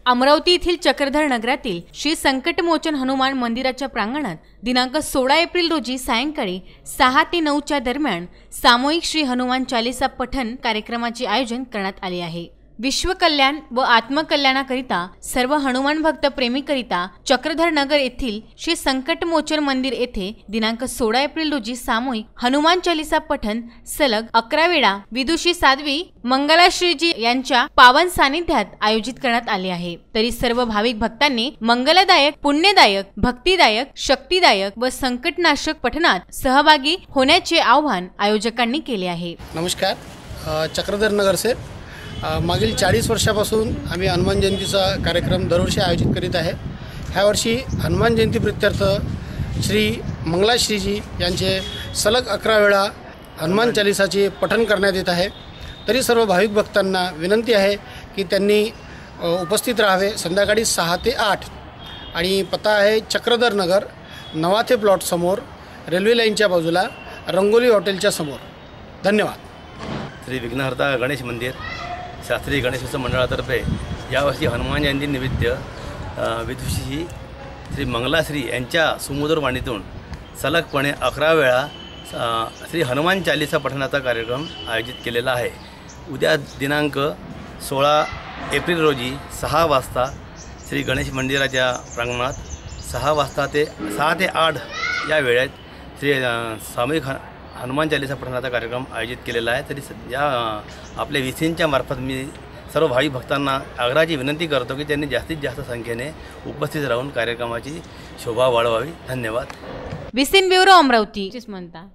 अमरावती येथील चक्रधर नगरातील श्री संकटमोचन हनुमान मंदिराच्या प्रांगणात दिनांक 16 एप्रिल रोजी सायंकाळी 6 ते 9 च्या दरम्यान सामूहिक श्री हनुमान चालीसा पठण कार्यक्रमाचे आयोजन करण्यात आले आहे। विश्वकल्याण व आत्मकल्याणाकरिता सर्व हनुमान भक्त प्रेमीकरिता चक्रधर नगर येथील श्री संकटमोचन मंदिर येथे दिनांक 16 एप्रिल रोजी सामूहिक हनुमान चालीसा पठण सलग 11 वेळा विदुषी साध्वी मंगलाश्रीजी यांच्या पावन सानिध्यात आयोजित करण्यात आले आहे। तरी सर्व भाविक भक्तांनी मंगलदायक, पुण्यदायक, भक्तिदायक, शक्तिदायक व संकटनाशक पठणात सहभागी होण्याचे आवाहन आयोजकांनी केले आहे। नमस्कार, चक्रधर नगर से मागील 40 वर्षापासून आम्ही हनुमान जयंतीचा कार्यक्रम दरवर्षी आयोजित करीत आहे। ह्या वर्षी हनुमान जयंती प्रित्यर्थ श्री मंगलाश्रीजी यांचे सलग 11 वेळा हनुमान चालीसाचे पठण करण्यात येत आहे। तरी सर्व भाविक भक्तांना विनंती आहे की त्यांनी उपस्थित राहावे। संध्याकाळी 6 ते 8 आणि पत्ता आहे चक्रधर नगर, नवाथे प्लॉट समोर, रेल्वे लाईनच्या बाजूला, रंगोली हॉटेलच्या समोर। धन्यवाद। श्री विघ्नहर्ता गणेश मंदिर शास्त्रीय गणेशोत्सव मंडळातर्फे यावर्षी हनुमान जयंती निमित्त विदुषी श्री मंगलाश्री यांच्या सुमधुर वाणीतून सलगपणे 11 वेळा श्री हनुमान चालीसा पठणाचा कार्यक्रम आयोजित केलेला आहे। उद्या दिनांक 16 एप्रिल रोजी 6 वाजता श्री गणेश मंदिराच्या प्रांगणात 6 ते 8 या वेळेत श्री सामूहिक हनुमान चालीसा पठणाचा कार्यक्रम आयोजित केलेला आहे। तरी या आपल्या विसींच्या मार्फत मी सर्व भाविक भक्तांना आग्रहाची विनंती करतो की त्यांनी जास्तीत जास्त संख्येने उपस्थित राहून कार्यक्रमाची शोभा वाढवावी। धन्यवाद। विसीन ब्युरो अमरावती म्हणता।